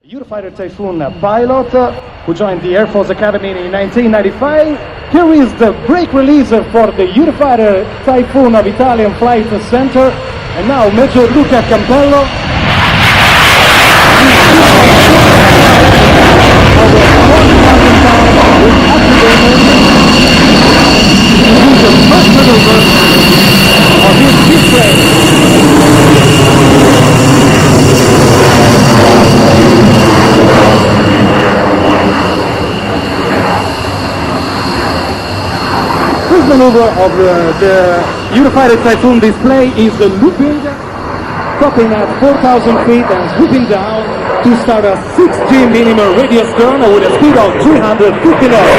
Eurofighter Typhoon pilot who joined the Air Force Academy in 1995. Here is the brake releaser for the Eurofighter Typhoon of Italian Flight Center. And now Major Luca Campello. Over 1,000 pounds with activated. This is the first maneuver of his display. This maneuver of the Eurofighter Typhoon display is the looping, topping at 4,000 feet and swooping down to start a 60 mm radius turn with a speed of 350 knots.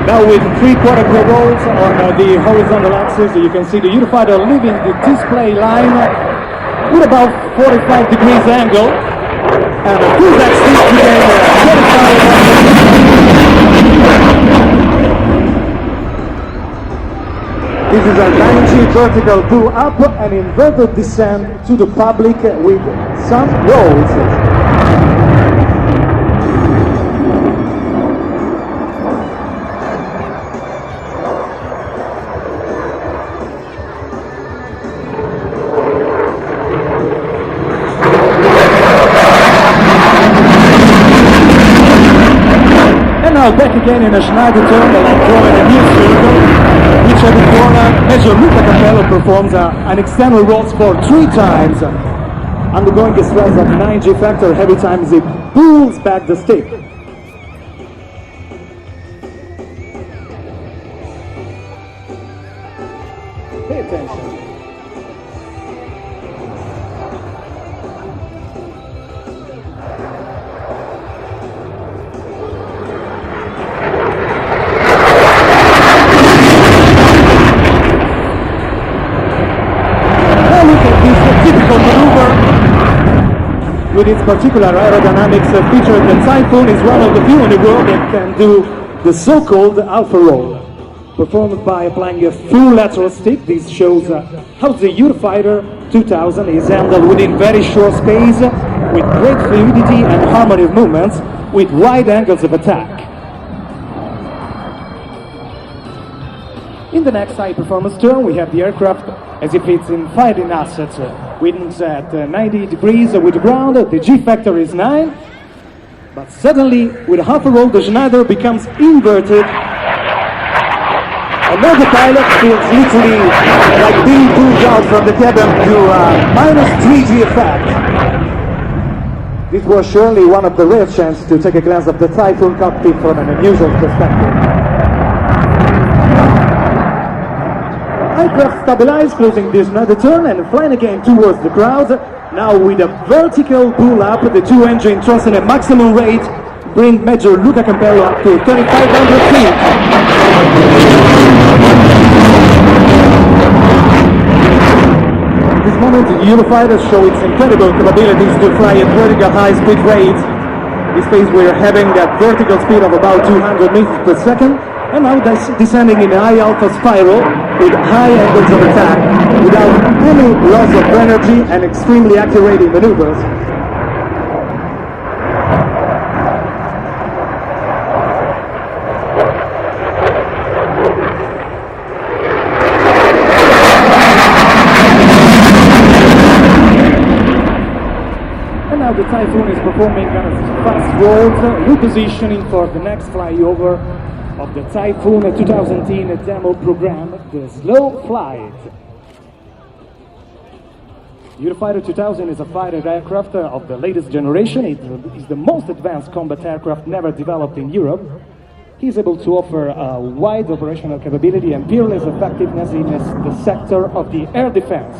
Now with 3/4 rolls on the horizontal axis, you can see the Eurofighter leaving the display line with about 45 degrees angle, and the cruise axis became 45. This is a 9G vertical pull up and inverted descent to the public with some rolls. Now back again in a Schneider turn, like drawing a new circle, which at the corner, Major Luca Campello performs an external rolls for 3 times, undergoing the stress of 9G factor every time he pulls back the stick. Pay attention. With its particular aerodynamics feature, the Typhoon is one of the few in the world that can do the so-called alpha roll. Performed by applying a full lateral stick, this shows how the Eurofighter 2000 is handled within very short space, with great fluidity and harmony of movements, with wide angles of attack. In the next high-performance turn, we have the aircraft as if it's in fighting assets. Winds at 90 degrees with the ground, the G factor is 9, but suddenly, with half a roll, the Schneider becomes inverted, and now the pilot feels literally like being pulled out from the cabin to minus 3G effect. This was surely one of the rare chances to take a glance of the Typhoon cockpit from an unusual perspective. Aircraft stabilized, closing this another turn and flying again towards the crowd. Now with a vertical pull up, the 2 engine thrust at a maximum rate bring Major Luca Campello up to 3,500 feet. At this moment, the Eurofighter show its incredible capabilities to fly at vertical high speed rates. This phase we're having that vertical speed of about 200 meters per second. And now descending in a high alpha spiral with high angles of attack, without any loss of energy and extremely accurate in maneuvers. And now the Typhoon is performing fast rolls, repositioning for the next flyover of the Typhoon 2010 demo program, the slow flight. Eurofighter 2000 is a fighter aircraft of the latest generation. It is the most advanced combat aircraft never developed in Europe. He is able to offer a wide operational capability and peerless effectiveness in the sector of the air defense.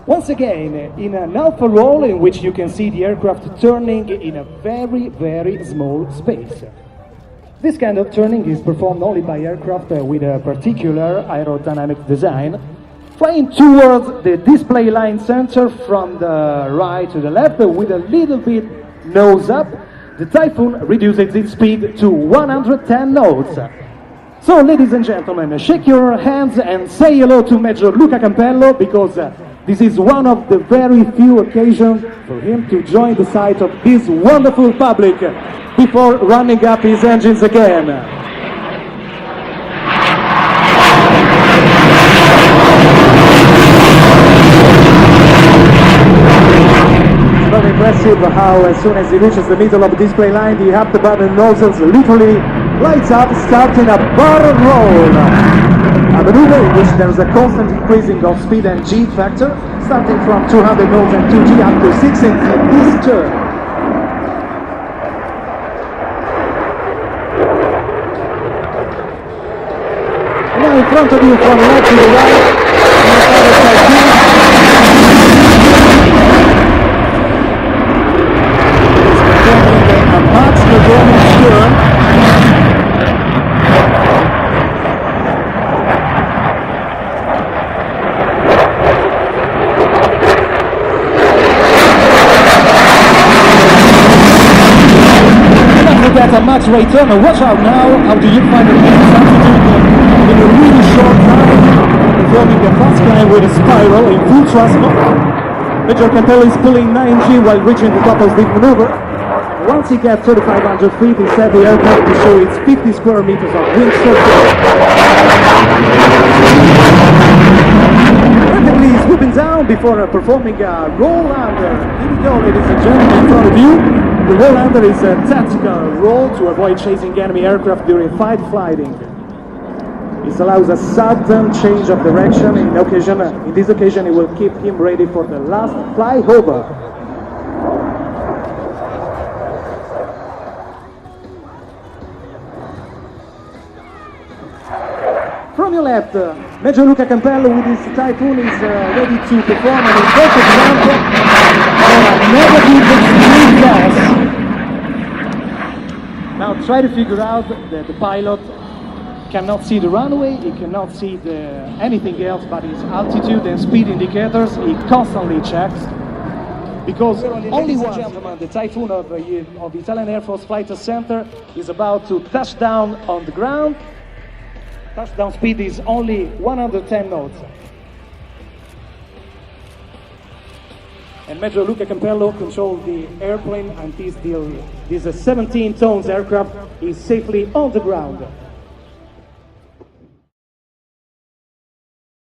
Once again, in an alpha roll in which you can see the aircraft turning in a very, very small space. This kind of turning is performed only by aircraft with a particular aerodynamic design, flying towards the display line center from the right to the left with a little bit nose up. The Typhoon reduces its speed to 110 knots. So, ladies and gentlemen, shake your hands and say hello to Major Luca Campello, because this is one of the very few occasions for him to join the sight of this wonderful public before running up his engines again. It's very impressive how as soon as he reaches the middle of the display line, the up-the-button nozzles literally lights up, starting a barrel roll. A maneuver in which there is a constant increasing of speed and G factor, starting from 200 knots and 2G up to 6 in this turn. And now in front of you, from left to the right, Eurofighter Typhoon. It's performing a max performance turn. At a max rate turn, watch out now, how do you find the altitude in a really short time, performing a fast climb with a spiral in full thrust mode. Major Campello is pulling 9G while reaching the top of the maneuver. Once he gets 3,500 feet, he set the aircraft to show its 50 square meters of wing surface. Rapidly swooping down before performing a roll under. Here we go, ladies and gentlemen, in front of you. The roll under is a tactical roll to avoid chasing enemy aircraft during fight flying. This allows a sudden change of direction. In this occasion, it will keep him ready for the last flyover. From your left, Major Luca Campello with his Typhoon is ready to perform an important jump on a negative extreme gas. Now try to figure out that the pilot cannot see the runway, he cannot see anything else but his altitude and speed indicators. He constantly checks, because only once, gentlemen, the Typhoon of the Italian Air Force Flight Center is about to touch down on the ground. Touchdown speed is only 110 knots. And Major Luca Campello controlled the airplane, and this 17 tons aircraft is safely on the ground.